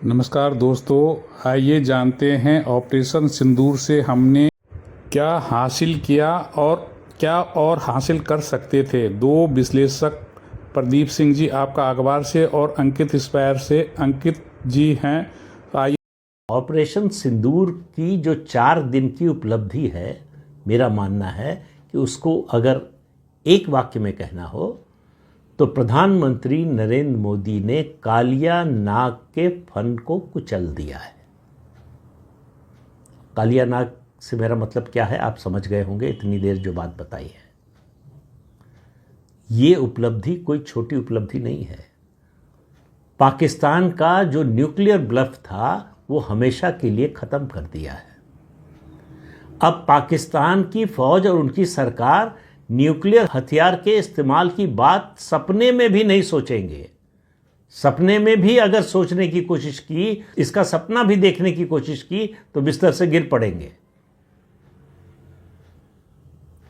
नमस्कार दोस्तों, आइए जानते हैं ऑपरेशन सिंदूर से हमने क्या हासिल किया और क्या और हासिल कर सकते थे। दो विश्लेषक प्रदीप सिंह जी आपका अखबार से और अंकित स्पायर से। अंकित जी हैं, आइए। ऑपरेशन सिंदूर की जो 4 दिन की उपलब्धि है, मेरा मानना है कि उसको अगर एक वाक्य में कहना हो तो प्रधानमंत्री नरेंद्र मोदी ने कालिया नाग के फन को कुचल दिया है। कालिया नाग से मेरा मतलब क्या है आप समझ गए होंगे, इतनी देर जो बात बताई है। ये उपलब्धि कोई छोटी उपलब्धि नहीं है। पाकिस्तान का जो न्यूक्लियर ब्लफ था वो हमेशा के लिए खत्म कर दिया है। अब पाकिस्तान की फौज और उनकी सरकार न्यूक्लियर हथियार के इस्तेमाल की बात सपने में भी नहीं सोचेंगे। सपने में भी अगर सोचने की कोशिश की, इसका सपना भी देखने की कोशिश की तो बिस्तर से गिर पड़ेंगे।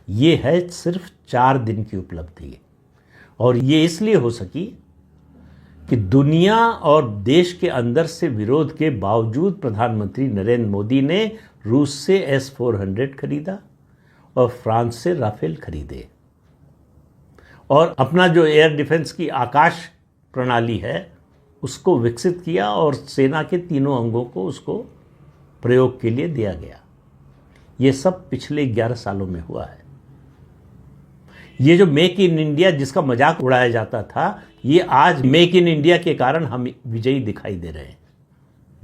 ये है सिर्फ 4 दिन की उपलब्धि, और ये इसलिए हो सकी कि दुनिया और देश के अंदर से विरोध के बावजूद प्रधानमंत्री नरेंद्र मोदी ने रूस से S-400 खरीदा और फ्रांस से राफेल खरीदे, और अपना जो एयर डिफेंस की आकाश प्रणाली है उसको विकसित किया और सेना के तीनों अंगों को उसको प्रयोग के लिए दिया गया। ये सब पिछले 11 सालों में हुआ है। ये जो मेक इन इंडिया जिसका मजाक उड़ाया जाता था, ये आज मेक इन इंडिया के कारण हम विजयी दिखाई दे रहे हैं,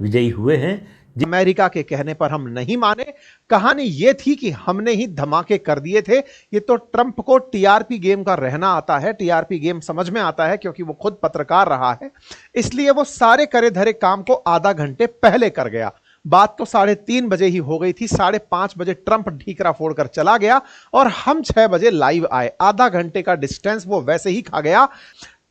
विजयी हुए हैं। अमेरिका के कहने पर हम नहीं माने। कहानी यह थी कि हमने ही धमाके कर दिए थे। ये तो ट्रंप को टीआरपी गेम का रहना आता है, टीआरपी गेम समझ में आता है क्योंकि वो खुद पत्रकार रहा है, इसलिए वो सारे करे धरे काम को आधा घंटे पहले कर गया। बात तो 3:30 बजे ही हो गई थी। 5:30 बजे ट्रंप ठीकरा फोड़कर चला गया और हम 6 बजे लाइव आए। आधा घंटे का डिस्टेंस वो वैसे ही खा गया।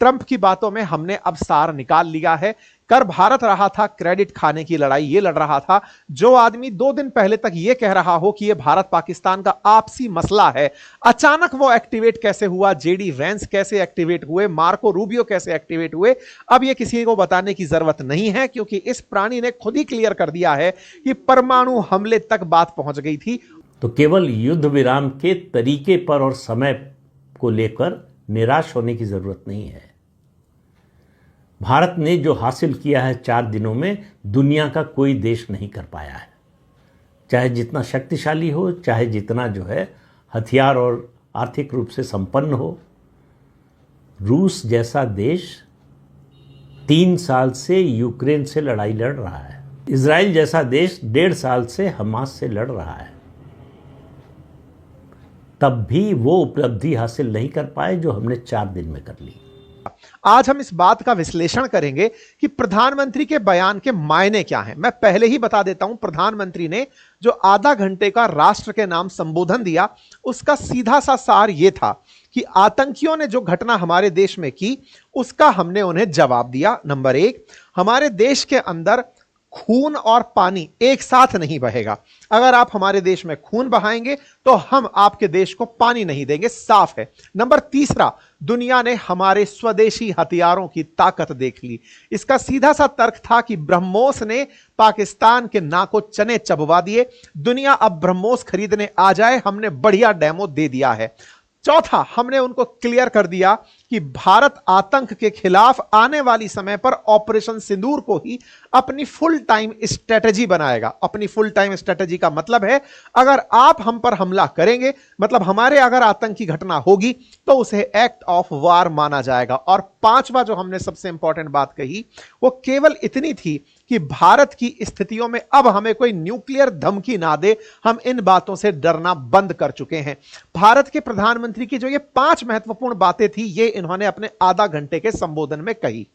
ट्रंप की बातों में हमने अब सार निकाल लिया है। कर भारत रहा था क्रेडिट खाने की लड़ाई ये लड़ रहा था। जो आदमी 2 दिन पहले तक ये कह रहा हो कि ये भारत पाकिस्तान का आपसी मसला है, अचानक वो एक्टिवेट कैसे हुआ, जेडी वेंस कैसे एक्टिवेट हुए, मार्को रूबियो कैसे एक्टिवेट हुए, अब ये किसी को बताने की जरूरत नहीं है, क्योंकि इस प्राणी ने खुद ही क्लियर कर दिया है कि परमाणु हमले तक बात पहुंच गई थी। तो केवल युद्ध विराम के तरीके पर और समय को लेकर निराश होने की जरूरत नहीं है। भारत ने जो हासिल किया है 4 दिनों में, दुनिया का कोई देश नहीं कर पाया है। चाहे जितना शक्तिशाली हो, चाहे जितना जो है हथियार और आर्थिक रूप से संपन्न हो। रूस जैसा देश 3 साल से यूक्रेन से लड़ाई लड़ रहा है। इजराइल जैसा देश 1.5 साल से हमास से लड़ रहा है। तब भी वो उपलब्धि हासिल नहीं कर पाए जो हमने 4 दिन में कर ली। आज हम इस बात का विश्लेषण करेंगे कि प्रधानमंत्री के बयान के मायने क्या हैं। मैं पहले ही बता देता हूं, प्रधानमंत्री ने जो आधा घंटे का राष्ट्र के नाम संबोधन दिया, उसका सीधा सा सार यह था कि आतंकियों ने जो घटना हमारे देश में की उसका हमने उन्हें जवाब दिया। नंबर 1, हमारे देश के अंदर खून और पानी एक साथ नहीं बहेगा। अगर आप हमारे देश में खून बहाएंगे तो हम आपके देश को पानी नहीं देंगे, साफ है। नंबर 3, दुनिया ने हमारे स्वदेशी हथियारों की ताकत देख ली। इसका सीधा सा तर्क था कि ब्रह्मोस ने पाकिस्तान के नाको चने चबवा दिए। दुनिया अब ब्रह्मोस खरीदने आ जाए, हमने बढ़िया डेमो दे दिया है। चौथा, हमने उनको क्लियर कर दिया कि भारत आतंक के खिलाफ आने वाली समय पर ऑपरेशन सिंदूर को ही अपनी फुल टाइम स्ट्रेटजी बनाएगा। अपनी फुल टाइम स्ट्रेटजी का मतलब है, अगर आप हम पर हमला करेंगे, मतलब हमारे अगर आतंकी घटना होगी तो उसे एक्ट ऑफ वार माना जाएगा। और 5वां जो हमने सबसे इंपॉर्टेंट बात कही वो केवल इतनी थी कि भारत की स्थितियों में अब हमें कोई न्यूक्लियर धमकी ना दे, हम इन बातों से डरना बंद कर चुके हैं। भारत के प्रधानमंत्री की जो ये 5 महत्वपूर्ण बातें थी, ये इन्होंने अपने आधा घंटे के संबोधन में कही।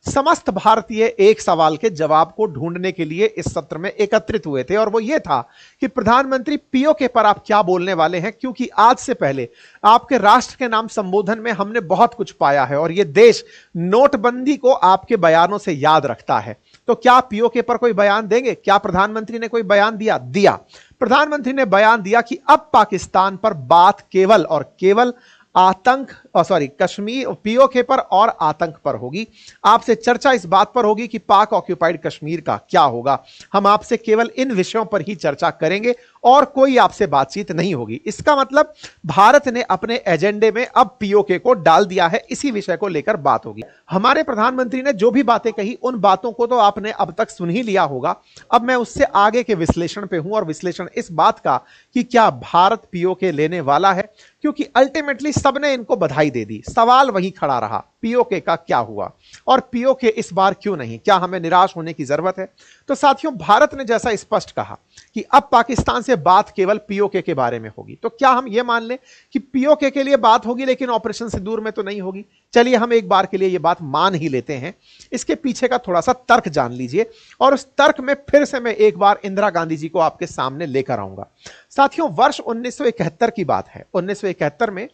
समस्त भारतीय एक सवाल के जवाब को ढूंढने के लिए इस सत्र में एकत्रित हुए थे, और वो ये था कि प्रधानमंत्री पीओके पर आप क्या बोलने वाले हैं, क्योंकि आज से पहले आपके राष्ट्र के नाम संबोधन में हमने बहुत कुछ पाया है और ये देश नोटबंदी को आपके बयानों से याद रखता है। तो क्या पीओके पर कोई बयान देंगे? क्या प्रधानमंत्री ने कोई बयान दिया? प्रधानमंत्री ने बयान दिया कि अब पाकिस्तान पर बात केवल और केवल कश्मीर पीओके पर और आतंक पर होगी। आपसे चर्चा इस बात पर होगी कि पाक ऑक्यूपाइड कश्मीर का क्या होगा। हम आपसे केवल इन विषयों पर ही चर्चा करेंगे और कोई आपसे बातचीत नहीं होगी। इसका मतलब भारत ने अपने एजेंडे में अब पीओके को डाल दिया है, इसी विषय को लेकर बात होगी। हमारे प्रधानमंत्री ने जो भी बातें कही उन बातों को तो आपने अब तक सुन ही लिया होगा। अब मैं उससे आगे के विश्लेषण पे हूं, और विश्लेषण इस बात का कि क्या भारत पीओके लेने वाला है, क्योंकि अल्टीमेटली सबने इनको बधाई दे दी। सवाल वही खड़ा रहा, पीओके का क्या हुआ और पीओके इस बार क्यों नहीं, क्या हमें निराश होने की जरूरत है? तो साथियों, भारत ने जैसा स्पष्ट कहा कि अब पाकिस्तान से बात केवल पीओके के बारे में होगी, तो क्या हम यह मान लें कि पीओके के लिए बात होगी लेकिन ऑपरेशन सिंदूर में तो नहीं होगी? चलिए हम एक बार के लिए यह बात मान ही लेते हैं। इसके पीछे का थोड़ा सा तर्क जान लीजिए, और उस तर्क में फिर से मैं एक बार इंदिरा गांधी जी को आपके सामने लेकर आऊंगा। साथियों, वर्ष 1971 की बात है। 1971 में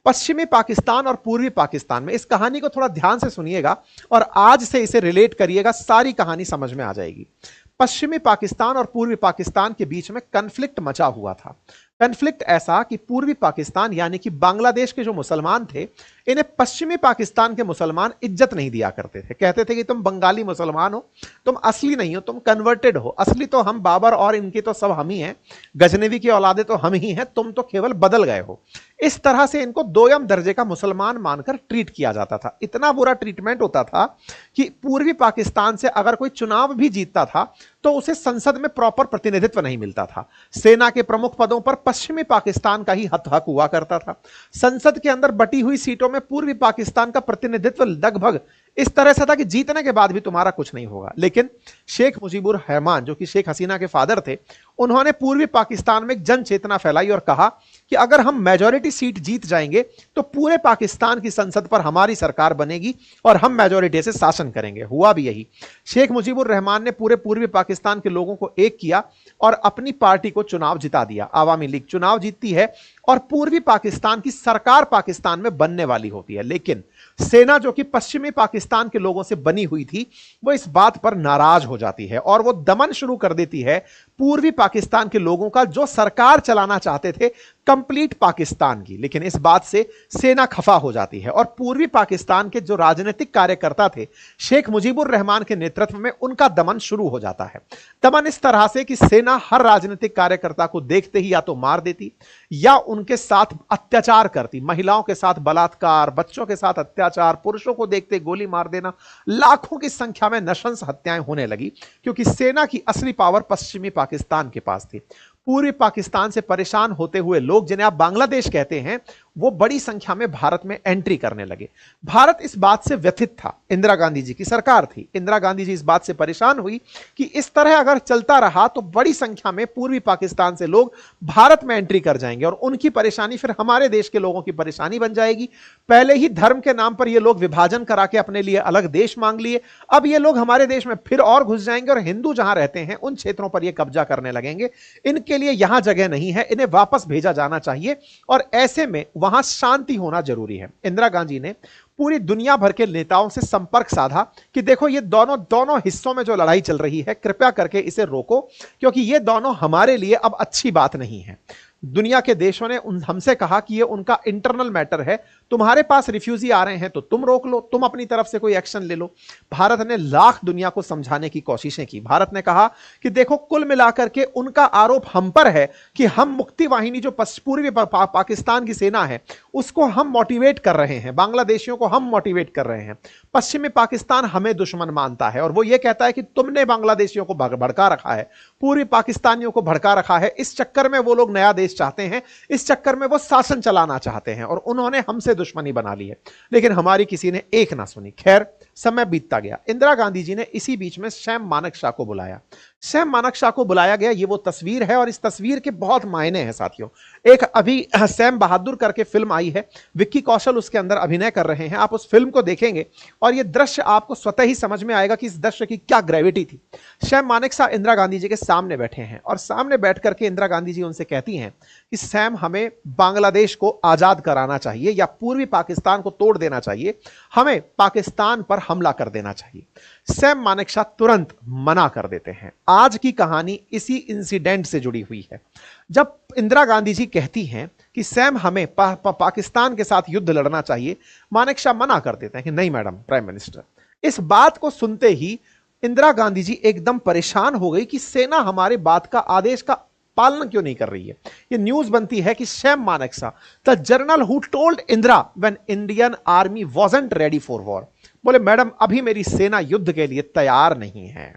पश्चिमी पाकिस्तान और पूर्वी पाकिस्तान में, इस कहानी को थोड़ा ध्यान से सुनिएगा और आज से इसे रिलेट करिएगा, सारी कहानी समझ में आ जाएगी। पश्चिमी पाकिस्तान और पूर्वी पाकिस्तान के बीच में कन्फ्लिक्ट मचा हुआ था। कन्फ्लिक्ट ऐसा कि पूर्वी पाकिस्तान यानी कि बांग्लादेश के जो मुसलमान थे, इन्हें पश्चिमी पाकिस्तान के मुसलमान इज्जत नहीं दिया करते थे। कहते थे कि तुम बंगाली मुसलमान हो, तुम असली नहीं हो, तुम कन्वर्टेड हो, असली तो हम बाबर और इनके तो सब हम ही हैं, गजनवी की औलादे तो हम ही हैं, तुम तो केवल बदल गए हो। इस तरह से इनको दोयम दर्जे का मुसलमान मानकर ट्रीट किया जाता था। इतना बुरा ट्रीटमेंट होता था कि पूर्वी पाकिस्तान से अगर कोई चुनाव भी जीतता था तो उसे संसद में प्रॉपर प्रतिनिधित्व नहीं मिलता था। सेना के प्रमुख पदों पर पश्चिमी पाकिस्तान का ही हक हुआ करता था। संसद के अंदर बटी हुई सीटों में पूर्वी पाकिस्तान का प्रतिनिधित्व लगभग इस तरह से था कि जीतने के बाद भी तुम्हारा कुछ नहीं होगा। लेकिन शेख मुजीबुर रहमान, जो कि शेख हसीना के फादर थे, उन्होंने पूर्वी पाकिस्तान में एक जन चेतना फैलाई और कहा कि अगर हम मेजॉरिटी सीट जीत जाएंगे तो पूरे पाकिस्तान की संसद पर हमारी सरकार बनेगी और हम मेजॉरिटी से शासन करेंगे। हुआ भी यही। शेख मुजीबुर रहमान ने पूरे पूर्वी पाकिस्तान के लोगों को एक किया और अपनी पार्टी को चुनाव जिता दिया। आवामी लीग चुनाव जीतती है और पूर्वी पाकिस्तान की सरकार पाकिस्तान में बनने वाली होती है। लेकिन सेना, जो कि पश्चिमी पाकिस्तान के लोगों से बनी हुई थी, वो इस बात पर नाराज हो जाती है और वो दमन शुरू कर देती है पूर्वी पाकिस्तान के लोगों का, जो सरकार चलाना चाहते थे कंप्लीट पाकिस्तान की। लेकिन इस बात से सेना खफा हो जाती है और पूर्वी पाकिस्तान के जो राजनीतिक कार्यकर्ता थे शेख मुजीबुर रहमान के नेतृत्व में, उनका दमन शुरू हो जाता है। दमन इस तरह से कि सेना हर राजनीतिक कार्यकर्ता को देखते ही या तो मार देती या उनके साथ अत्याचार करती। महिलाओं के साथ बलात्कार, बच्चों के साथ अत्याचार, पुरुषों को देखते गोली मार देना, लाखों की संख्या में नृशंस हत्याएं होने लगी, क्योंकि सेना की असली पावर पश्चिमी पाकिस्तान के पास थी। पूर्वी पाकिस्तान से परेशान होते हुए लोग, जिन्हें आप बांग्लादेश कहते हैं, वो बड़ी संख्या में भारत में एंट्री करने लगे। भारत इस बात से व्यथित था। इंदिरा गांधी जी की सरकार थी। इंदिरा गांधी जी इस बात से परेशान हुई कि इस तरह अगर चलता रहा तो बड़ी संख्या में पूर्वी पाकिस्तान से लोग भारत में एंट्री कर जाएंगे और उनकी परेशानी फिर हमारे देश के लोगों की परेशानी बन जाएगी। पहले ही धर्म के नाम पर ये लोग विभाजन करा के अपने लिए अलग देश मांग लिए, अब ये लोग हमारे देश में फिर और घुस जाएंगे और हिंदू जहां रहते हैं उन क्षेत्रों पर ये कब्जा करने लगेंगे। इनके लिए यहां जगह नहीं है, इन्हें वापस भेजा जाना चाहिए और ऐसे में वहां शांति होना जरूरी है। इंदिरा गांधी ने पूरी दुनिया भर के नेताओं से संपर्क साधा कि देखो, ये दोनों हिस्सों में जो लड़ाई चल रही है, कृपया करके इसे रोको, क्योंकि ये दोनों हमारे लिए अब अच्छी बात नहीं है। दुनिया के देशों ने हमसे कहा कि ये उनका इंटरनल मैटर है, तुम्हारे पास रिफ्यूजी आ रहे हैं तो तुम रोक लो, तुम अपनी तरफ से कोई एक्शन ले लो। भारत ने लाख दुनिया को समझाने की कोशिशें की। भारत ने कहा कि देखो, कुल मिलाकर के उनका आरोप हम पर है कि हम मुक्ति वाहिनी, जो पूर्वी पाकिस्तान की सेना है, उसको हम मोटिवेट कर रहे हैं, बांग्लादेशियों को हम मोटिवेट कर रहे हैं। पश्चिमी पाकिस्तान हमें दुश्मन मानता है और वो ये कहता है कि तुमने बांग्लादेशियों को भड़का रखा है, पूर्वी पाकिस्तानियों को भड़का रखा है। इस चक्कर में वो लोग नया देश चाहते हैं, इस चक्कर में वो शासन चलाना चाहते हैं और उन्होंने हमसे दुश्मनी बना ली है। लेकिन हमारी किसी ने एक ना सुनी। खैर, समय बीतता गया। इंदिरा गांधी जी ने इसी बीच में सैम मानेकशॉ को बुलाया। सैम मानेकशॉ को बुलाया गया, ये वो तस्वीर है और इस तस्वीर के बहुत मायने हैं साथियों। एक अभी सैम बहादुर करके फिल्म आई है, विक्की कौशल उसके अंदर अभिनय कर रहे हैं। आप उस फिल्म को देखेंगे और ये दृश्य आपको स्वतः ही समझ में आएगा कि इस दृश्य की क्या ग्रेविटी थी। सैम मानेकशॉ इंदिरा गांधी जी के सामने बैठे हैं और सामने बैठ करके इंदिरा गांधी जी उनसे कहती हैं कि सैम, हमें बांग्लादेश को आजाद कराना चाहिए या पूर्वी पाकिस्तान को तोड़ देना चाहिए, हमें पाकिस्तान पर हमला कर देना चाहिए। सैम मानेकशॉ तुरंत मना कर देते हैं। आज की कहानी इसी इंसिडेंट से जुड़ी हुई है। जब इंदिरा गांधी जी कहती हैं कि सैम हमें पाकिस्तान के साथ युद्ध लड़ना चाहिए, मानेकशॉ मना कर देते हैं कि नहीं मैडम प्राइम मिनिस्टर। इस बात को सुनते ही इंदिरा गांधी जी एकदम परेशान हो गई कि सेना हमारे बात का आदेश का पालन क्यों नहीं कर रही है। ये न्यूज बनती है कि Sam Manekshaw, the journal who told Indira when Indian army wasn't ready for war, बोले मैडम अभी मेरी सेना युद्ध के लिए तैयार नहीं है।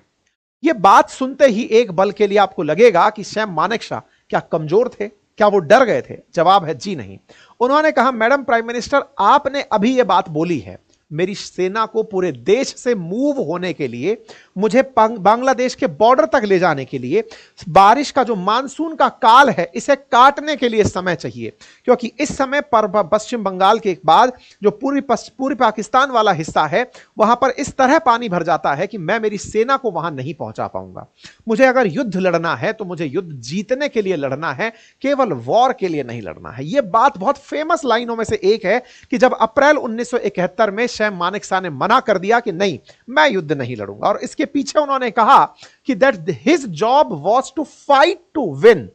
ये बात सुनते ही एक पल के लिए आपको लगेगा कि सैम मानेकशॉ क्या कमजोर थे, क्या वो डर गए थे? जवाब है जी नहीं। उन्होंने कहा मैडम प्राइम मिनिस्टर आपने अभी ये बात बोली है, मेरी सेना को पूरे देश से मूव होने के लिए, मुझे बांग्लादेश के बॉर्डर तक ले जाने के लिए, बारिश का जो मानसून का काल है इसे काटने के लिए समय चाहिए, क्योंकि इस समय पर पश्चिम बंगाल के बाद जो पूरी पाकिस्तान वाला हिस्सा है वहां पर इस तरह पानी भर जाता है कि मैं मेरी सेना को वहां नहीं पहुंचा पाऊंगा। मुझे अगर युद्ध लड़ना है तो मुझे युद्ध जीतने के लिए लड़ना है, केवल वॉर के लिए नहीं लड़ना है। यह बात बहुत फेमस लाइनों में से एक है कि जब अप्रैल 1971 में सैम मानेकशॉ ने मना कर दिया कि नहीं मैं युद्ध नहीं लड़ूंगा, और इसके पीछे उन्होंने कहा कि that his job was to fight to win.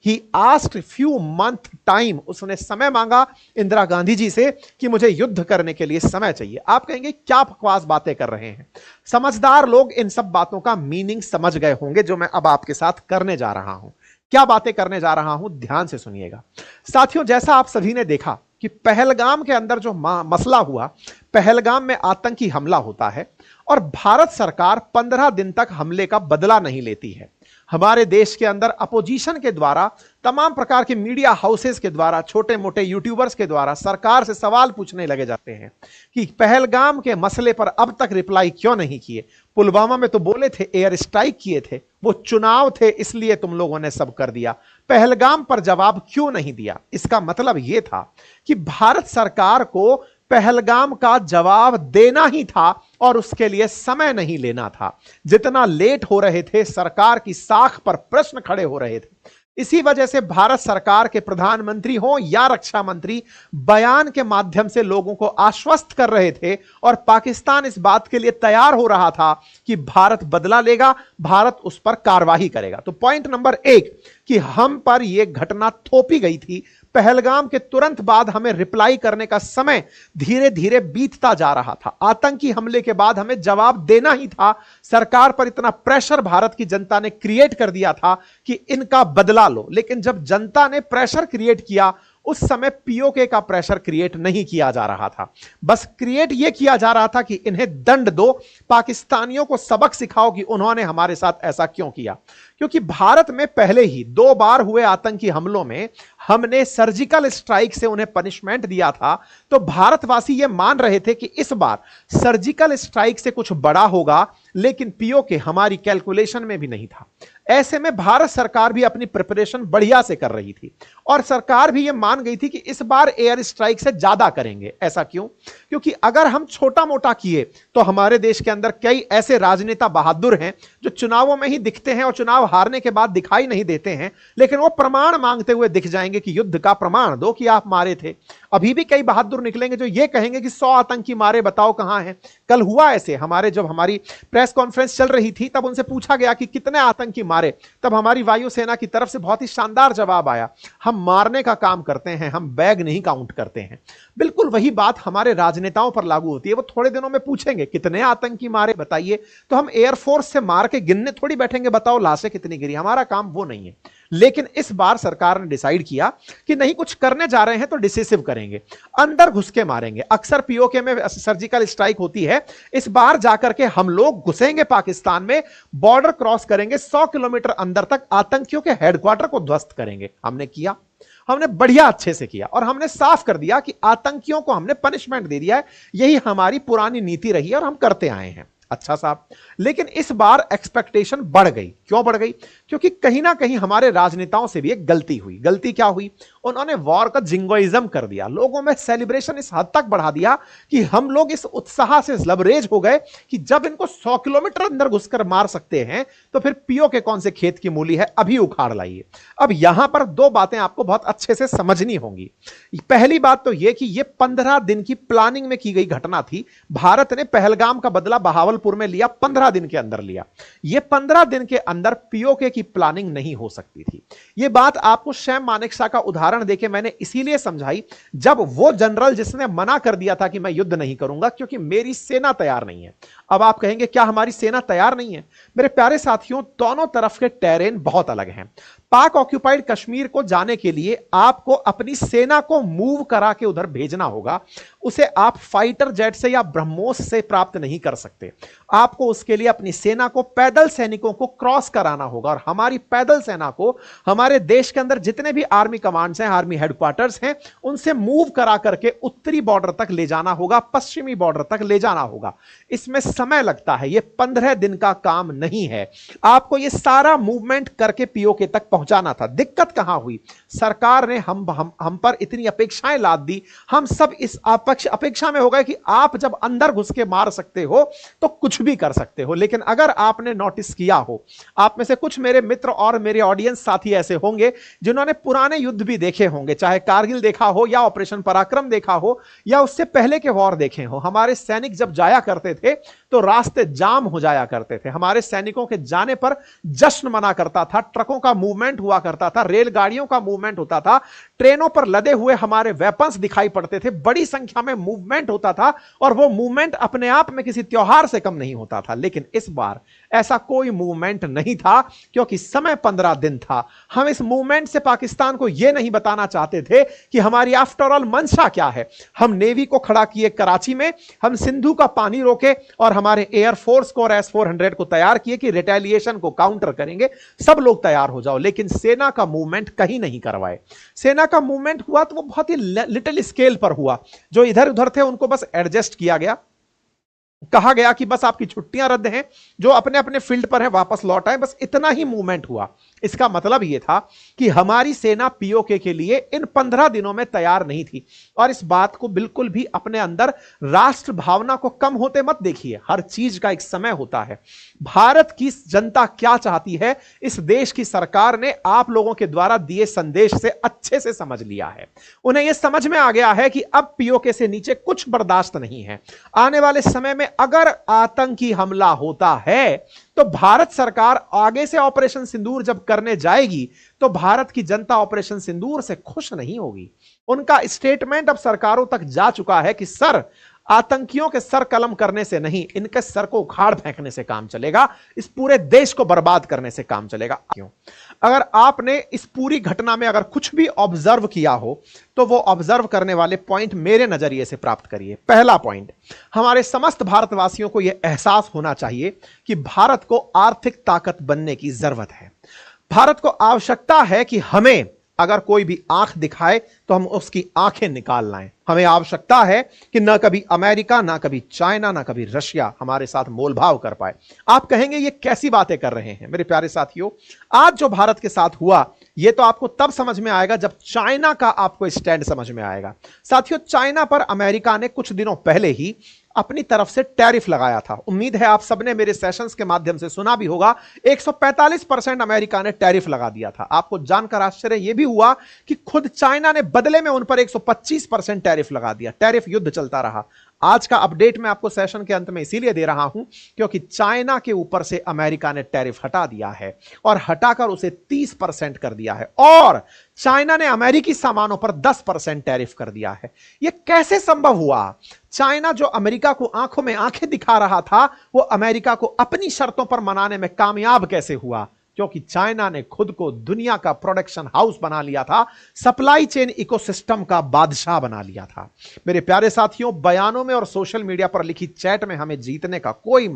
He asked few month time, उसने समय मांगा इंदिरा गांधी जी से कि मुझे युद्ध करने के लिए समय चाहिए। आप कहेंगे क्या बकवास बातें कर रहे हैं। समझदार लोग इन सब बातों का मीनिंग समझ गए होंगे जो मैं अब आपके साथ करने जा रहा हूं। क्या बातें करने जा रहा हूं ध्यान से सुनिएगा। साथियों, जैसा आप सभी ने देखा कि पहलगाम के अंदर जो मसला हुआ, पहलगाम में आतंकी हमला होता है और भारत सरकार 15 दिन तक हमले का बदला नहीं लेती है। हमारे देश के अंदर अपोजिशन के द्वारा, तमाम प्रकार के मीडिया हाउसेस के द्वारा, छोटे मोटे यूट्यूबर्स के द्वारा सरकार से सवाल पूछने लगे जाते हैं कि पहलगाम के मसले पर अब तक रिप्लाई क्यों नहीं किए। पुलवामा में तो बोले थे, एयर स्ट्राइक किए थे, वो चुनाव थे इसलिए तुम लोगों ने सब कर दिया, पहलगाम पर जवाब क्यों नहीं दिया। इसका मतलब यह था कि भारत सरकार को पहलगाम का जवाब देना ही था और उसके लिए समय नहीं लेना था। जितना लेट हो रहे थे, सरकार की साख पर प्रश्न खड़े हो रहे थे। इसी वजह से भारत सरकार के प्रधानमंत्री हो या रक्षा मंत्री बयान के माध्यम से लोगों को आश्वस्त कर रहे थे और पाकिस्तान इस बात के लिए तैयार हो रहा था कि भारत बदला लेगा, भारत उस पर कार्रवाई करेगा। तो पॉइंट नंबर 1 कि हम पर यह घटना थोपी गई थी, पहलगाम के तुरंत बाद हमें रिप्लाई करने का समय धीरे धीरे बीतता जा रहा था। आतंकी हमले के बाद हमें जवाब देना ही था। सरकार पर इतना प्रेशर भारत की जनता ने क्रिएट कर दिया था कि इनका बदला लो। लेकिन जब जनता ने प्रेशर क्रिएट किया उस समय पीओके का प्रेशर क्रिएट नहीं किया जा रहा था, बस क्रिएट यह किया जा रहा था कि इन्हें दंड दो, पाकिस्तानियों को सबक सिखाओ कि उन्होंने हमारे साथ ऐसा क्यों किया। क्योंकि भारत में पहले ही 2 बार हुए आतंकी हमलों में हमने सर्जिकल स्ट्राइक से उन्हें पनिशमेंट दिया था, तो भारतवासी यह मान रहे थे कि इस बार सर्जिकल स्ट्राइक से कुछ बड़ा होगा, लेकिन पीओके हमारी कैलकुलेशन में भी नहीं था। ऐसे में भारत सरकार भी अपनी प्रिपरेशन बढ़िया से कर रही थी और सरकार भी यह मान गई थी कि इस बार एयर स्ट्राइक से ज्यादा करेंगे। ऐसा क्यों? क्योंकि अगर हम छोटा मोटा किए तो हमारे देश के अंदर कई ऐसे राजनेता बहादुर हैं जो चुनावों में ही दिखते हैं और चुनाव हारने के बाद दिखाई नहीं देते हैं, लेकिन वो प्रमाण मांगते हुए दिख जाएंगे कि युद्ध का प्रमाण दो कि आप मारे थे। अभी भी कई बहादुर निकलेंगे जो ये कहेंगे कि 100 आतंकी मारे, बताओ कहां हैं। कल हुआ ऐसे, जब हमारी प्रेस कॉन्फ्रेंस चल रही थी तब उनसे पूछा गया कि कितने आतंकी मारे, तब हमारी वायुसेना की तरफ से बहुत ही शानदार जवाब आया, हम मारने का काम करते हैं, हम बैग नहीं काउंट करते हैं। बिल्कुल वही बात हमारे राजनेताओं पर लागू होती है। वो थोड़े दिनों में पूछेंगे कितने आतंकी मारे बताइए, तो हम एयरफोर्स से मार के गिनने थोड़ी बैठेंगे, बताओ लाशें कितनी गिरी। हमारा काम वो नहीं है। लेकिन इस बार सरकार ने डिसाइड किया कि नहीं, कुछ करने जा रहे हैं तो डिसिसिव करेंगे, अंदर घुस के मारेंगे। अक्सर पीओके में सर्जिकल स्ट्राइक होती है, इस बार जाकर के हम लोग घुसेंगे पाकिस्तान में, बॉर्डर क्रॉस करेंगे, 100 किलोमीटर अंदर तक आतंकियों के हेडक्वार्टर को ध्वस्त करेंगे। हमने किया, हमने बढ़िया अच्छे से किया और हमने साफ कर दिया कि आतंकियों को हमने पनिशमेंट दे दिया है। यही हमारी पुरानी नीति रही है और हम करते आए हैं। अच्छा साहब, लेकिन इस बार एक्सपेक्टेशन बढ़ गई। क्यों बढ़ गई? क्योंकि कहीं ना कहीं हमारे राजनेताओं से भी एक गलती हुई। गलती क्या हुई? उन्होंने वॉर का जिंगोइज्म कर दिया, लोगों में सेलिब्रेशन इस हद तक बढ़ा दिया कि हम लोग इस उत्साह से लबरेज हो गए कि जब इनको 100 किलोमीटर अंदर घुसकर मार सकते हैं तो फिर पीओ के कौन से खेत की मूली है, अभी उखाड़ लाइए। अब यहां पर 2 बातें आपको बहुत अच्छे से समझनी होंगी। पहली बात तो यह कि यह 15 दिन की प्लानिंग में की गई घटना थी। भारत ने पहलगाम का बदला बहावल भागलपुर में लिया, 15 दिन के अंदर लिया। ये 15 दिन के अंदर पीओके की प्लानिंग नहीं हो सकती थी। ये बात आपको सैम मानेकशॉ का उदाहरण देके मैंने इसीलिए समझाई, जब वो जनरल जिसने मना कर दिया था कि मैं युद्ध नहीं करूंगा क्योंकि मेरी सेना तैयार नहीं है। अब आप कहेंगे क्या हमारी सेना तैयार नहीं है? मेरे प्यारे साथियों, दोनों तरफ के टेरेन बहुत अलग हैं। पाक ऑक्यूपाइड कश्मीर को जाने के लिए आपको अपनी सेना को मूव करा के उधर भेजना होगा। उसे आप फाइटर जेट से या ब्रह्मोस से प्राप्त नहीं कर सकते। आपको उसके लिए अपनी सेना को, पैदल सैनिकों को क्रॉस कराना होगा। और हमारी पैदल सेना को हमारे देश के अंदर जितने भी आर्मी कमांड्स हैं, आर्मी हेडक्वार्टर्स हैं, उनसे मूव करा करके उत्तरी बॉर्डर तक ले जाना होगा, पश्चिमी बॉर्डर तक ले जाना होगा। इसमें समय लगता है, यह 15 दिन का काम नहीं है। आपको यह सारा मूवमेंट करके पीओके तक पहुंचाना था। दिक्कत कहां हुई? सरकार ने हम पर इतनी अपेक्षाएं लाद दी। हम सब इस अपेक्षा में हो गए कि आप जब अंदर घुस के मार सकते हो तो कुछ भी कर सकते हो। लेकिन अगर आपने नोटिस किया हो, आप में से कुछ मेरे मित्र और मेरे ऑडियंस साथी ऐसे होंगे जिन्होंने पुराने युद्ध भी देखे होंगे, चाहे कारगिल देखा हो या ऑपरेशन पराक्रम देखा हो या उससे पहले के वॉर देखे हो। हमारे सैनिक जब जाया करते थे तो रास्ते जाम हो जाया करते थे। हमारे सैनिकों के जाने पर जश्न मना करता था, ट्रकों का मूवमेंट हुआ करता था, रेलगाड़ियों का मूवमेंट होता था, ट्रेनों पर लदे हुए हमारे वेपन्स दिखाई पड़ते थे, बड़ी संख्या में मूवमेंट होता था। और वो मूवमेंट अपने आप में किसी त्योहार से कम नहीं होता था। लेकिन इस बार ऐसा कोई मूवमेंट नहीं था क्योंकि समय 15 दिन था। हम इस मूवमेंट से पाकिस्तान को यह नहीं बताना चाहते थे कि हमारी आफ्टर ऑल मंशा क्या है। हम नेवी को खड़ा किए कराची में, हम सिंधु का पानी रोके और हमारे एयरफोर्स को और S-400 को तैयार किए कि रिटेलिएशन को काउंटर करेंगे। सब लोग तैयार हो जाओ। लेकिन सेना का मूवमेंट कहीं नहीं करवाए। सेना का मूवमेंट हुआ तो वो बहुत ही लिटिल स्केल पर हुआ। जो इधर उधर थे उनको बस एडजस्ट किया गया, कहा गया कि बस आपकी छुट्टियां रद्द हैं, जो अपने अपने फील्ड पर हैं वापस लौट आए। बस इतना ही मूवमेंट हुआ। इसका मतलब यह था कि हमारी सेना पीओके के लिए इन 15 दिनों में तैयार नहीं थी। और इस बात को बिल्कुल भी अपने अंदर राष्ट्र भावना को कम होते मत देखिए। हर चीज का एक समय होता है। भारत की जनता क्या चाहती है, इस देश की सरकार ने आप लोगों के द्वारा दिए संदेश से अच्छे से समझ लिया है। उन्हें यह समझ में आ गया है कि अब पीओके से नीचे कुछ बर्दाश्त नहीं है। आने वाले समय में अगर आतंकी हमला होता है तो भारत सरकार आगे से ऑपरेशन सिंदूर जब करने जाएगी तो भारत की जनता ऑपरेशन सिंदूर से खुश नहीं होगी। उनका स्टेटमेंट अब सरकारों तक जा चुका है कि सर, आतंकियों के सर कलम करने से नहीं, इनके सर को उखाड़ फेंकने से काम चलेगा, इस पूरे देश को बर्बाद करने से काम चलेगा। क्यों? अगर आपने इस पूरी घटना में अगर कुछ भी ऑब्जर्व किया हो तो वो ऑब्जर्व करने वाले पॉइंट मेरे नजरिए से प्राप्त करिए। पहला पॉइंट, हमारे समस्त भारतवासियों को यह एहसास होना चाहिए कि भारत को आर्थिक ताकत बनने की जरूरत है। भारत को आवश्यकता है कि हमें अगर कोई भी आंख दिखाए तो हम उसकी आंखें निकाल लाएं। हमें आवश्यकता है कि ना कभी अमेरिका, ना कभी चाइना, ना कभी रशिया हमारे साथ मोलभाव कर पाए। आप कहेंगे ये कैसी बातें कर रहे हैं? मेरे प्यारे साथियों, आज जो भारत के साथ हुआ ये तो आपको तब समझ में आएगा जब चाइना का आपको स्टैंड समझ में आएगा। साथियों, चाइना पर अमेरिका ने कुछ दिनों पहले ही अपनी तरफ से टैरिफ लगाया था। उम्मीद है आप सबने मेरे सेशंस के माध्यम से सुना भी होगा। 145% अमेरिका ने टैरिफ लगा दिया था। आपको जानकर आश्चर्य यह भी हुआ कि खुद चाइना ने बदले में उन पर 125% टैरिफ लगा दिया। टैरिफ युद्ध चलता रहा। आज का अपडेट मैं आपको सेशन के अंत में इसीलिए दे रहा हूं क्योंकि चाइना के ऊपर से अमेरिका ने टैरिफ हटा दिया है और हटाकर उसे 30% कर दिया है। और चाइना ने अमेरिकी सामानों पर 10% टैरिफ कर दिया है। यह कैसे संभव हुआ? चाइना जो अमेरिका को आंखों में आंखें दिखा रहा था, वो अमेरिका को अपनी शर्तों पर मनाने में कामयाब कैसे हुआ? क्योंकि चाइना ने खुद को दुनिया का प्रोडक्शन हाउस बना लिया था, सप्लाई चेन इकोसिस्टम का बादशाह बना लिया था। मेरे प्यारे साथियों, बयानों में और सोशल मीडिया पर लिखी चैट में हमें जीतने का कोई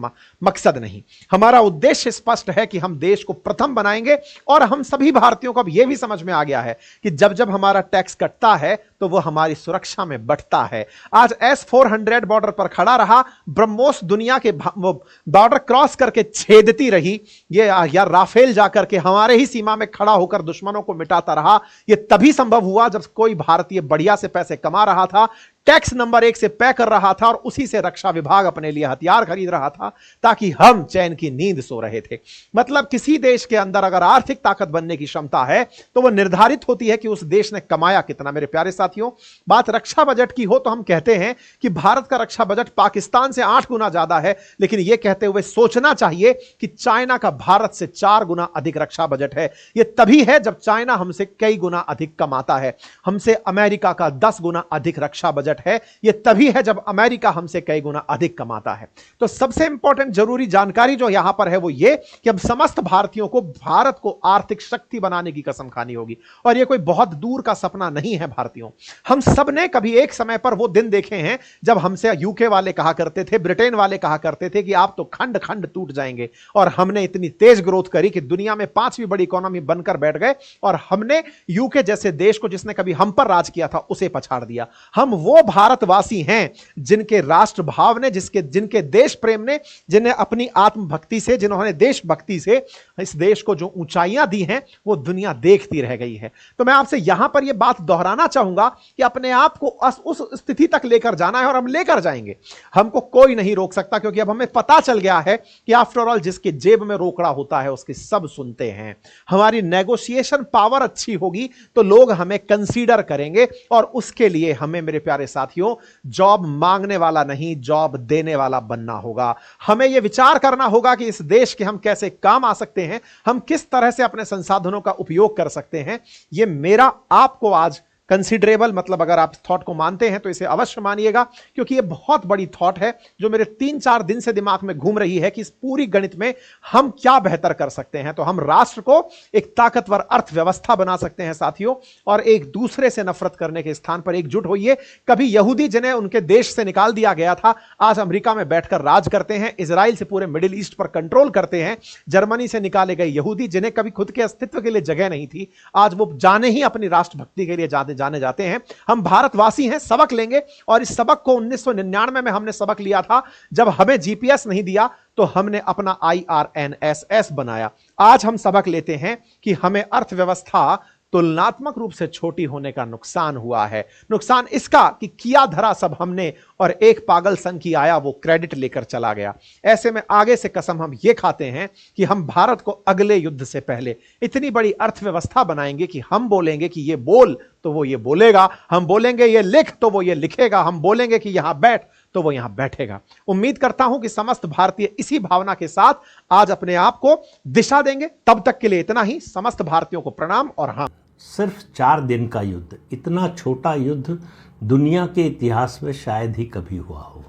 मकसद नहीं। हमारा उद्देश्य स्पष्ट है कि हम देश को प्रथम बनाएंगे। और हम सभी भारतीयों को अब यह भी समझ में आ गया है कि जब जब हमारा टैक्स कटता है तो वह हमारी सुरक्षा में बढ़ता है। आज S-400 बॉर्डर पर खड़ा रहा, ब्रह्मोस दुनिया के बॉर्डर क्रॉस करके छेदती रही, या राफेल जाकर के हमारे ही सीमा में खड़ा होकर दुश्मनों को मिटाता रहा। यह तभी संभव हुआ जब कोई भारतीय बढ़िया से पैसे कमा रहा था, टैक्स नंबर 1 से तय कर रहा था और उसी से रक्षा विभाग अपने लिए हथियार खरीद रहा था ताकि हम चैन की नींद सो रहे थे। मतलब किसी देश के अंदर अगर आर्थिक ताकत बनने की क्षमता है तो वह निर्धारित होती है कि उस देश ने कमाया कितना। मेरे प्यारे साथियों, बात रक्षा बजट की हो तो हम कहते हैं कि भारत का रक्षा बजट पाकिस्तान से 8 गुना ज्यादा है, लेकिन यह कहते हुए सोचना चाहिए कि चाइना का भारत से 4 गुना अधिक रक्षा बजट है। यह तभी है जब चाइना हमसे कई गुना अधिक कमाता है। हमसे अमेरिका का 10 गुना अधिक रक्षा बजट है। यह तभी है जब अमेरिका हमसे कई गुना अधिक कमाता है। तो सबसे इंपॉर्टेंट जरूरी जानकारी जो यहां पर है वो ये कि अब समस्त भारतीयों को भारत को आर्थिक शक्ति बनाने की कसम खानी होगी। और यह कोई बहुत दूर का सपना नहीं है भारतीयों। हम सब ने कभी एक समय पर वो दिन देखे हैं जब हमसे यूके वाले कहा करते थे, ब्रिटेन वाले कहा करते थे कि आप तो खंड खंड टूट जाएंगे, और हमने इतनी तेज ग्रोथ करी कि दुनिया में 5वीं बड़ी इकोनॉमी बनकर बैठ गए और हमने यूके जैसे देश को, जिसने कभी हम पर राज किया था, उसे पछाड़ दिया। हम वो भारतवासी हैं जिनके राष्ट्र भाव ने, जिनके देश प्रेम ने, जिन्हें अपनी आत्मभक्ति से, जिन्होंने देशभक्ति से इस देश को जो ऊंचाइयां दी हैं वो दुनिया देखती रह गई है। तो मैं आपसे यहां पर यह बात दोहराना चाहूंगा कि अपने आप को उस स्थिति तक लेकर जाना है और हम लेकर जाएंगे। हमको कोई नहीं रोक सकता, क्योंकि अब हमें पता चल गया है कि आफ्टर ऑल जिसके जेब में रोकड़ा होता है उसके सब सुनते हैं। हमारी नेगोशिएशन पावर अच्छी होगी तो लोग हमें कंसीडर करेंगे, और उसके लिए हमें, मेरे प्यारे साथियों, जॉब मांगने वाला नहीं, जॉब देने वाला बनना होगा। हमें यह विचार करना होगा कि इस देश के हम कैसे काम आ सकते हैं, हम किस तरह से अपने संसाधनों का उपयोग कर सकते हैं। यह मेरा आपको आज कंसिडरेबल, मतलब अगर आप थॉट को मानते हैं तो इसे अवश्य मानिएगा, क्योंकि यह बहुत बड़ी थॉट है जो मेरे 3-4 दिन से दिमाग में घूम रही है कि इस पूरी गणित में हम क्या बेहतर कर सकते हैं। तो हम राष्ट्र को एक ताकतवर अर्थव्यवस्था बना सकते हैं साथियों, और एक दूसरे से नफरत करने के स्थान पर एकजुट होइए। कभी यहूदी जिन्हें उनके देश से निकाल दिया गया था, आज अमेरिका में बैठकर राज करते हैं, इजराइल से पूरे मिडिल ईस्ट पर कंट्रोल करते हैं। जर्मनी से निकाले गए यहूदी जिन्हें कभी खुद के अस्तित्व के लिए जगह नहीं थी, आज वो जाने ही अपनी राष्ट्रभक्ति के लिए जाने जाते हैं। हम भारतवासी हैं, सबक लेंगे, और इस सबक को 1999 में हमने सबक लिया था जब हमें जीपीएस नहीं दिया तो हमने अपना IRNSS बनाया। आज हम सबक लेते हैं कि हमें अर्थव्यवस्था तुलनात्मक रूप से छोटी होने का नुकसान हुआ है। नुकसान इसका कि किया धरा सब हमने, और एक पागल संघ की आया वो क्रेडिट लेकर चला गया। ऐसे में आगे से कसम हम ये खाते हैं कि हम भारत को अगले युद्ध से पहले इतनी बड़ी अर्थव्यवस्था बनाएंगे कि हम बोलेंगे कि ये बोल तो वो ये बोलेगा, हम बोलेंगे ये लिख तो वो ये लिखेगा, हम बोलेंगे कि यहां बैठ तो वो यहां बैठेगा। उम्मीद करता हूं कि समस्त भारतीय इसी भावना के साथ आज अपने आप को दिशा देंगे। तब तक के लिए इतना ही। समस्त भारतीयों को प्रणाम। और हाँ, सिर्फ 4 दिन का युद्ध, इतना छोटा युद्ध दुनिया के इतिहास में शायद ही कभी हुआ हो,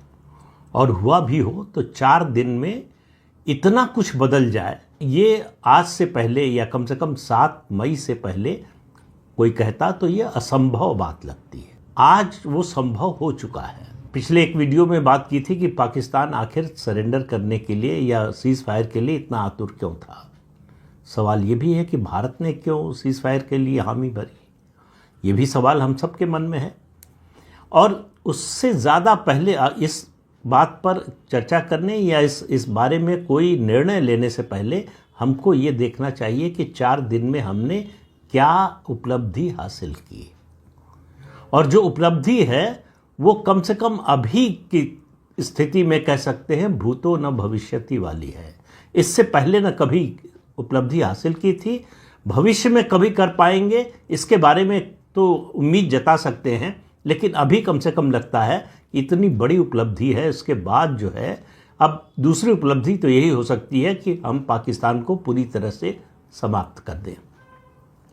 और हुआ भी हो तो 4 दिन में इतना कुछ बदल जाए, ये आज से पहले या कम से कम 7 मई से पहले कोई कहता तो ये असंभव बात लगती है। आज वो संभव हो चुका है। पिछले एक वीडियो में बात की थी कि पाकिस्तान आखिर सरेंडर करने के लिए या सीज फायर के लिए इतना आतुर क्यों था। सवाल ये भी है कि भारत ने क्यों सीज फायर के लिए हामी भरी, ये भी सवाल हम सबके मन में है। और उससे ज़्यादा पहले इस बात पर चर्चा करने या इस बारे में कोई निर्णय लेने से पहले हमको ये देखना चाहिए कि 4 दिन में हमने क्या उपलब्धि हासिल की, और जो उपलब्धि है वो कम से कम अभी की स्थिति में कह सकते हैं भूतो न भविष्यति वाली है। इससे पहले न कभी उपलब्धि हासिल की थी, भविष्य में कभी कर पाएंगे इसके बारे में तो उम्मीद जता सकते हैं, लेकिन अभी कम से कम लगता है इतनी बड़ी उपलब्धि है। इसके बाद जो है अब दूसरी उपलब्धि तो यही हो सकती है कि हम पाकिस्तान को पूरी तरह से समाप्त कर दें,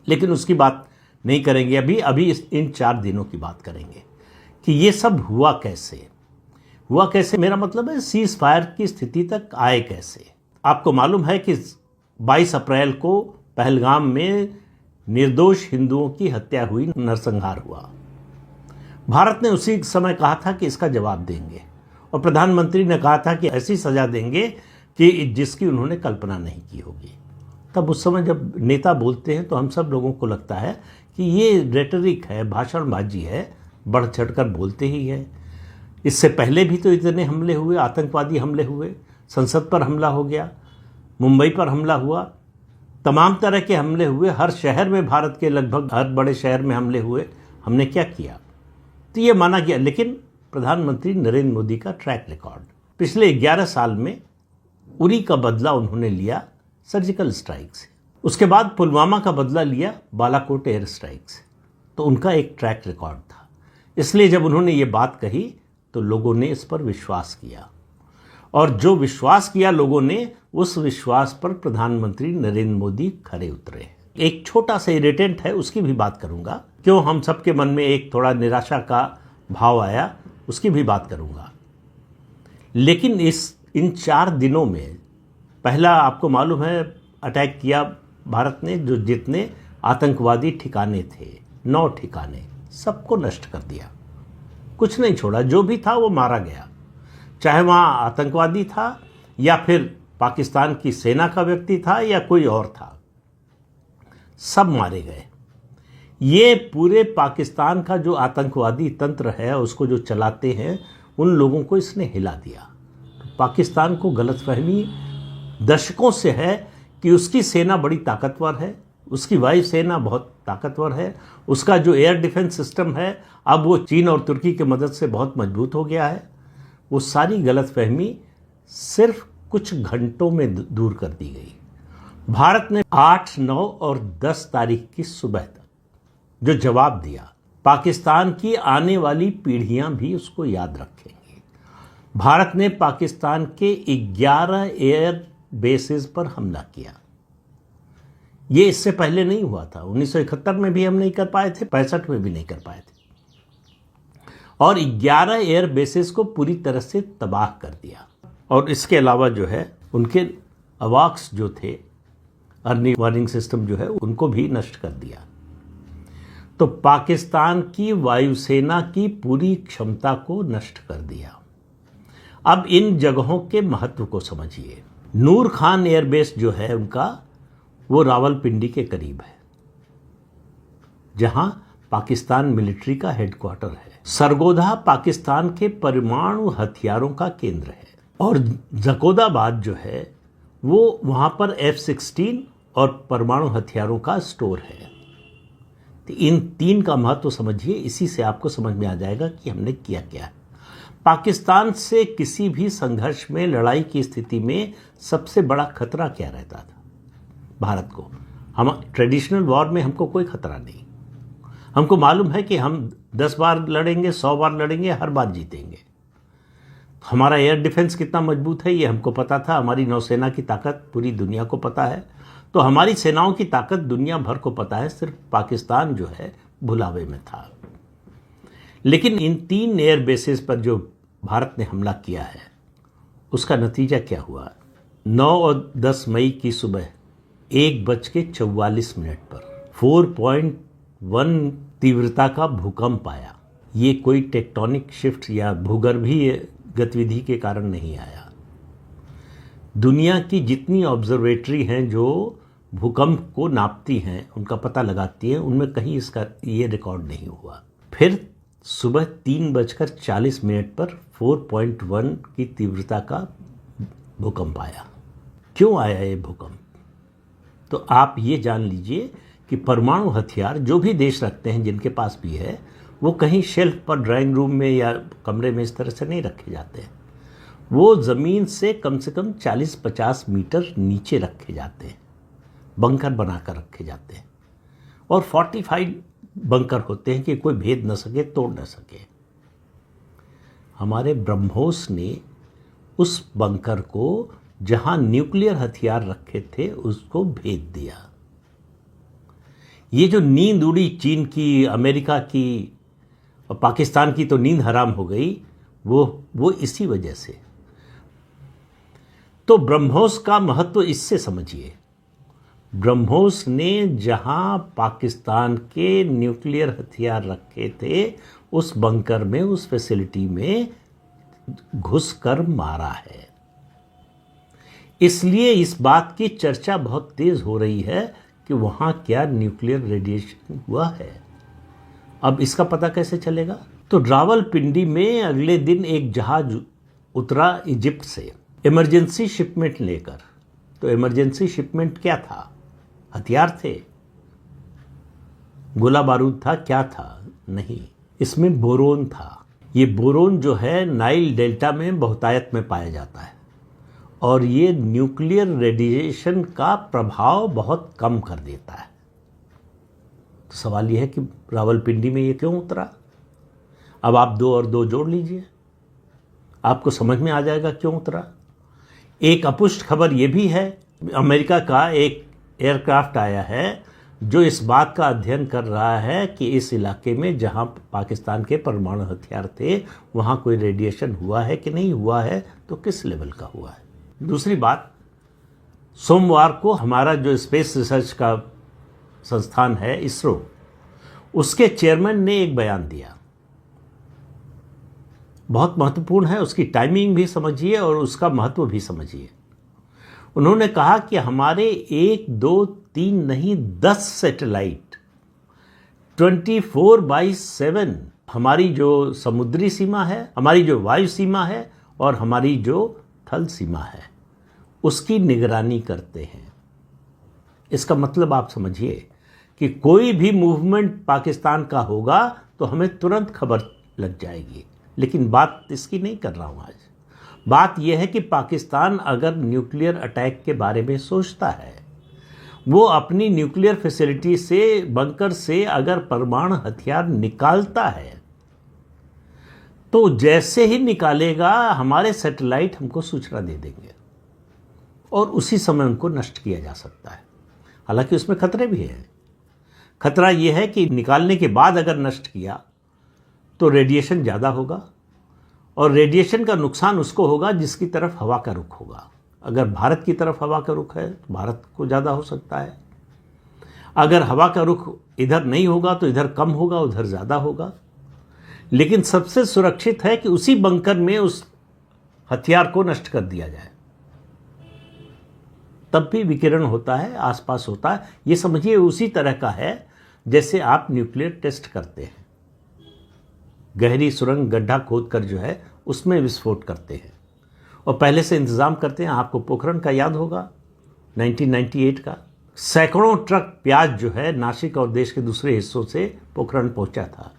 लेकिन उसकी बात नहीं करेंगे अभी इन 4 दिनों की बात करेंगे कि ये सब हुआ कैसे। मेरा मतलब है सीज फायर की स्थिति तक आए कैसे। आपको मालूम है कि 22 अप्रैल को पहलगाम में निर्दोष हिंदुओं की हत्या हुई, नरसंहार हुआ। भारत ने उसी समय कहा था कि इसका जवाब देंगे, और प्रधानमंत्री ने कहा था कि ऐसी सजा देंगे कि जिसकी उन्होंने कल्पना नहीं की होगी। तब उस समय जब नेता बोलते हैं तो हम सब लोगों को लगता है कि ये रेटरिक है, भाषणबाजी है, बढ़ चढ़कर बोलते ही है। इससे पहले भी तो इतने हमले हुए, आतंकवादी हमले हुए, संसद पर हमला हो गया, मुंबई पर हमला हुआ, तमाम तरह के हमले हुए, हर शहर में, भारत के लगभग हर बड़े शहर में हमले हुए। हमने क्या किया? तो ये माना गया। लेकिन प्रधानमंत्री नरेंद्र मोदी का ट्रैक रिकॉर्ड, पिछले 11 साल में उरी का बदला उन्होंने लिया सर्जिकल स्ट्राइक से, उसके बाद पुलवामा का बदला लिया बालाकोट एयर स्ट्राइक से। तो उनका एक ट्रैक रिकॉर्ड था। इसलिए जब उन्होंने ये बात कही तो लोगों ने इस पर विश्वास किया, और जो विश्वास किया लोगों ने, उस विश्वास पर प्रधानमंत्री नरेंद्र मोदी खरे उतरे। एक छोटा सा इरिटेंट है, उसकी भी बात करूंगा, क्यों हम सबके मन में एक थोड़ा निराशा का भाव आया, उसकी भी बात करूंगा। लेकिन इन 4 दिनों में, पहला आपको मालूम है अटैक किया भारत ने, जो जितने आतंकवादी ठिकाने थे, 9 ठिकाने, सबको नष्ट कर दिया, कुछ नहीं छोड़ा। जो भी था वो मारा गया, चाहे वहाँ आतंकवादी था या फिर पाकिस्तान की सेना का व्यक्ति था या कोई और था, सब मारे गए। ये पूरे पाकिस्तान का जो आतंकवादी तंत्र है, उसको जो चलाते हैं, उन लोगों को इसने हिला दिया। तो पाकिस्तान को गलतफहमी दशकों से है कि उसकी सेना बड़ी ताकतवर है, उसकी वायुसेना बहुत ताकतवर है, उसका जो एयर डिफेंस सिस्टम है अब वो चीन और तुर्की की मदद से बहुत मजबूत हो गया है। वो सारी गलतफहमी सिर्फ कुछ घंटों में दूर कर दी गई। भारत ने 8, 9 और 10 तारीख की सुबह तक जो जवाब दिया, पाकिस्तान की आने वाली पीढ़ियां भी उसको याद रखेंगी। भारत ने पाकिस्तान के 11 एयर बेसिस पर हमला किया। ये इससे पहले नहीं हुआ था। 1971 में भी हम नहीं कर पाए थे, 65 में भी नहीं कर पाए थे, और 11 एयर बेसिस को पूरी तरह से तबाह कर दिया। और इसके अलावा जो है उनके अवाक्स जो थे, अर्ली वार्निंग सिस्टम जो है, उनको भी नष्ट कर दिया। तो पाकिस्तान की वायुसेना की पूरी क्षमता को नष्ट कर दिया। अब इन जगहों के महत्व को समझिए। नूर खान एयरबेस जो है उनका, वो रावलपिंडी के करीब है, जहां पाकिस्तान मिलिट्री का हेडक्वार्टर है। सरगोधा पाकिस्तान के परमाणु हथियारों का केंद्र है, और जकोदाबाद जो है वो वहां पर F-16 और परमाणु हथियारों का स्टोर है। तो इन 3 का महत्व समझिए, इसी से आपको समझ में आ जाएगा कि हमने किया क्या है। पाकिस्तान से किसी भी संघर्ष में, लड़ाई की स्थिति में सबसे बड़ा खतरा क्या रहता था? भारत को। हम ट्रेडिशनल वॉर में हमको कोई खतरा नहीं। हमको मालूम है कि हम 10 बार लड़ेंगे, 100 बार लड़ेंगे, हर बार जीतेंगे। हमारा एयर डिफेंस कितना मजबूत है ये हमको पता था। हमारी नौसेना की ताकत पूरी दुनिया को पता है। तो हमारी सेनाओं की ताकत दुनिया भर को पता है, सिर्फ पाकिस्तान जो है भुलावे में था। लेकिन इन 3 एयर बेसिस पर जो भारत ने हमला किया है, उसका नतीजा क्या हुआ? 9 और 10 मई की सुबह 1:44 पर 4.1 तीव्रता का भूकंप आया। ये कोई टेक्टोनिक शिफ्ट या भूगर्भीय गतिविधि के कारण नहीं आया। दुनिया की जितनी ऑब्जर्वेटरी हैं जो भूकंप को नापती हैं, उनका पता लगाती हैं, उनमें कहीं इसका ये रिकॉर्ड नहीं हुआ। फिर सुबह 3:40 पर 4.1 की तीव्रता का भूकंप आया। क्यों आया ये भूकंप? तो आप ये जान लीजिए कि परमाणु हथियार जो भी देश रखते हैं, जिनके पास भी है, वो कहीं शेल्फ पर ड्राइंग रूम में या कमरे में इस तरह से नहीं रखे जाते हैं। वो ज़मीन से कम 40-50 मीटर नीचे रखे जाते हैं, बंकर बनाकर रखे जाते हैं, और फोर्टिफाइड बंकर होते हैं कि कोई भेद न सके, तोड़ न सके। हमारे ब्रह्मोस ने उस बंकर को, जहां न्यूक्लियर हथियार रखे थे, उसको भेद दिया। ये जो नींद उड़ी चीन की, अमेरिका की और पाकिस्तान की, तो नींद हराम हो गई, वो इसी वजह से। तो ब्रह्मोस का महत्व इससे समझिए। ब्रह्मोस ने जहां पाकिस्तान के न्यूक्लियर हथियार रखे थे, उस बंकर में, उस फैसिलिटी में घुसकर मारा है। इसलिए इस बात की चर्चा बहुत तेज हो रही है कि वहां क्या न्यूक्लियर रेडिएशन हुआ है। अब इसका पता कैसे चलेगा? तो रावलपिंडी में अगले दिन एक जहाज उतरा इजिप्ट से, इमरजेंसी शिपमेंट लेकर। तो इमरजेंसी शिपमेंट क्या था? हथियार थे, गोला बारूद था, क्या था? नहीं, इसमें बोरोन था। ये बोरोन जो है नाइल डेल्टा में बहुतायत में पाया जाता है और ये न्यूक्लियर रेडिएशन का प्रभाव बहुत कम कर देता है। तो सवाल यह है कि रावलपिंडी में ये क्यों उतरा। अब आप 2 और 2 जोड़ लीजिए, आपको समझ में आ जाएगा क्यों उतरा। एक अपुष्ट खबर ये भी है, अमेरिका का एक एयरक्राफ्ट आया है जो इस बात का अध्ययन कर रहा है कि इस इलाके में जहां पाकिस्तान के परमाणु हथियार थे वहां कोई रेडिएशन हुआ है कि नहीं हुआ है, तो किस लेवल का हुआ है। दूसरी बात, सोमवार को हमारा जो स्पेस रिसर्च का संस्थान है इसरो, उसके चेयरमैन ने एक बयान दिया, बहुत महत्वपूर्ण है, उसकी टाइमिंग भी समझिए और उसका महत्व भी समझिए। उन्होंने कहा कि हमारे 1, 2, 3 नहीं 10 सैटेलाइट 24/7 हमारी जो समुद्री सीमा है, हमारी जो वायु सीमा है और हमारी जो थल सीमा है उसकी निगरानी करते हैं। इसका मतलब आप समझिए कि कोई भी मूवमेंट पाकिस्तान का होगा तो हमें तुरंत खबर लग जाएगी। लेकिन बात इसकी नहीं कर रहा हूं आज। बात यह है कि पाकिस्तान अगर न्यूक्लियर अटैक के बारे में सोचता है, वो अपनी न्यूक्लियर फैसिलिटी से, बंकर से अगर परमाणु हथियार निकालता है तो जैसे ही निकालेगा हमारे सैटेलाइट हमको सूचना दे देंगे और उसी समय उनको नष्ट किया जा सकता है। हालांकि उसमें खतरे भी हैं। खतरा यह है कि निकालने के बाद अगर नष्ट किया तो रेडिएशन ज़्यादा होगा और रेडिएशन का नुकसान उसको होगा जिसकी तरफ हवा का रुख होगा। अगर भारत की तरफ हवा का रुख है तो भारत को ज़्यादा हो सकता है, अगर हवा का रुख इधर नहीं होगा तो इधर कम होगा, उधर ज़्यादा होगा। लेकिन सबसे सुरक्षित है कि उसी बंकर में उस हथियार को नष्ट कर दिया जाए, तब भी विकिरण होता है, आसपास होता है। ये समझिए उसी तरह का है जैसे आप न्यूक्लियर टेस्ट करते हैं, गहरी सुरंग गड्ढा खोदकर जो है उसमें विस्फोट करते हैं और पहले से इंतज़ाम करते हैं। आपको पोखरण का याद होगा 1998 का, सैकड़ों ट्रक प्याज जो है नासिक और देश के दूसरे हिस्सों से पोखरण पहुंचा था।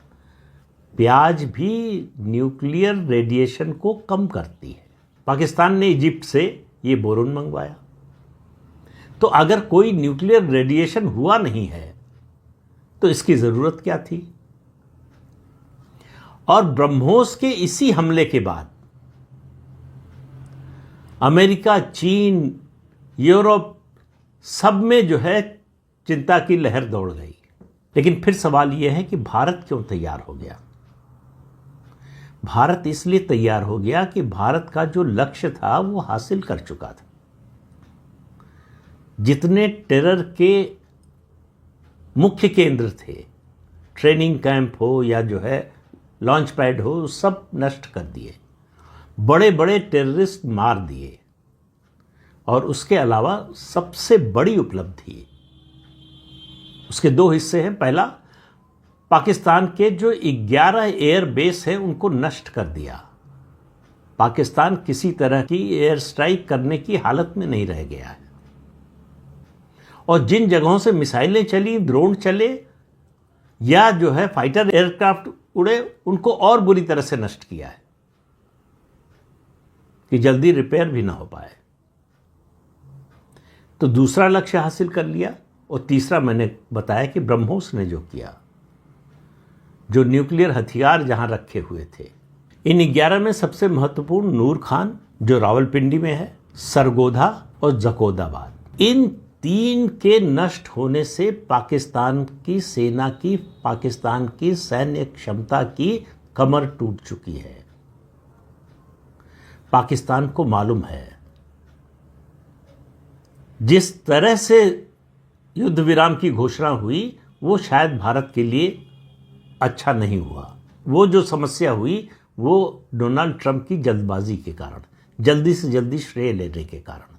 प्याज भी न्यूक्लियर रेडिएशन को कम करती है। पाकिस्तान ने इजिप्ट से ये बोरोन मंगवाया। तो अगर कोई न्यूक्लियर रेडिएशन हुआ नहीं है तो इसकी ज़रूरत क्या थी। और ब्रह्मोस के इसी हमले के बाद अमेरिका, चीन, यूरोप सब में जो है चिंता की लहर दौड़ गई। लेकिन फिर सवाल यह है कि भारत क्यों तैयार हो गया। भारत इसलिए तैयार हो गया कि भारत का जो लक्ष्य था वो हासिल कर चुका था। जितने टेरर के मुख्य केंद्र थे, ट्रेनिंग कैंप हो या जो है लॉन्च पैड हो, सब नष्ट कर दिए, बड़े बड़े टेररिस्ट मार दिए। और उसके अलावा सबसे बड़ी उपलब्धि, उसके 2 हिस्से हैं। पहला, पाकिस्तान के जो 11 एयर बेस हैं उनको नष्ट कर दिया। पाकिस्तान किसी तरह की एयर स्ट्राइक करने की हालत में नहीं रह गया है और जिन जगहों से मिसाइलें चली, ड्रोन चले या जो है फाइटर एयरक्राफ्ट उड़े, उनको और बुरी तरह से नष्ट किया है कि जल्दी रिपेयर भी ना हो पाए। तो दूसरा लक्ष्य हासिल कर लिया। और तीसरा मैंने बताया कि ब्रह्मोस ने जो किया, जो न्यूक्लियर हथियार जहां रखे हुए थे, इन 11 में सबसे महत्वपूर्ण नूर खान जो रावलपिंडी में है, सरगोधा और जकोदाबाद, इन 3 के नष्ट होने से पाकिस्तान की सेना की, पाकिस्तान की सैन्य क्षमता की कमर टूट चुकी है। पाकिस्तान को मालूम है जिस तरह से युद्ध विराम की घोषणा हुई वो शायद भारत के लिए अच्छा नहीं हुआ। वो जो समस्या हुई वो डोनाल्ड ट्रंप की जल्दबाजी के कारण, जल्दी से जल्दी श्रेय लेने के कारण।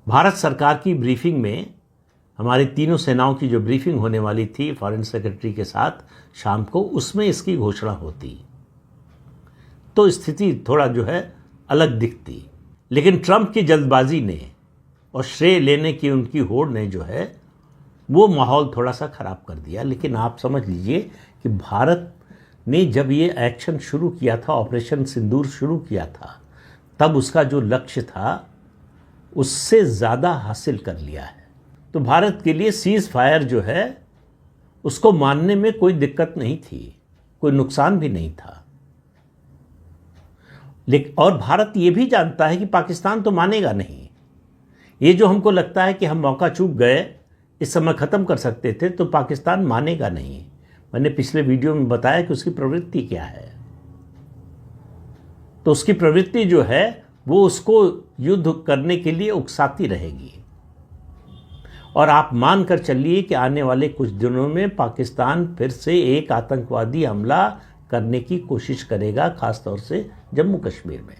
भारत सरकार की ब्रीफिंग में, हमारी तीनों सेनाओं की जो ब्रीफिंग होने वाली थी फॉरेन सेक्रेटरी के साथ शाम को, उसमें इसकी घोषणा होती तो स्थिति थोड़ा जो है अलग दिखती। लेकिन ट्रंप की जल्दबाजी ने और श्रेय लेने की उनकी होड़ ने जो है वो माहौल थोड़ा सा खराब कर दिया। लेकिन आप समझ लीजिए कि भारत ने जब ये एक्शन शुरू किया था, ऑपरेशन सिंदूर शुरू किया था, तब उसका जो लक्ष्य था उससे ज़्यादा हासिल कर लिया है। तो भारत के लिए सीज फायर जो है उसको मानने में कोई दिक्कत नहीं थी, कोई नुकसान भी नहीं था। लेकिन और भारत ये भी जानता है कि पाकिस्तान तो मानेगा नहीं। ये जो हमको लगता है कि हम मौका चूक गए, इस समय ख़त्म कर सकते थे, तो पाकिस्तान मानेगा नहीं। मैंने पिछले वीडियो में बताया कि उसकी प्रवृत्ति क्या है। तो उसकी प्रवृत्ति जो है वो उसको युद्ध करने के लिए उकसाती रहेगी। और आप मान कर चलिए कि आने वाले कुछ दिनों में पाकिस्तान फिर से एक आतंकवादी हमला करने की कोशिश करेगा, खासतौर से जम्मू कश्मीर में।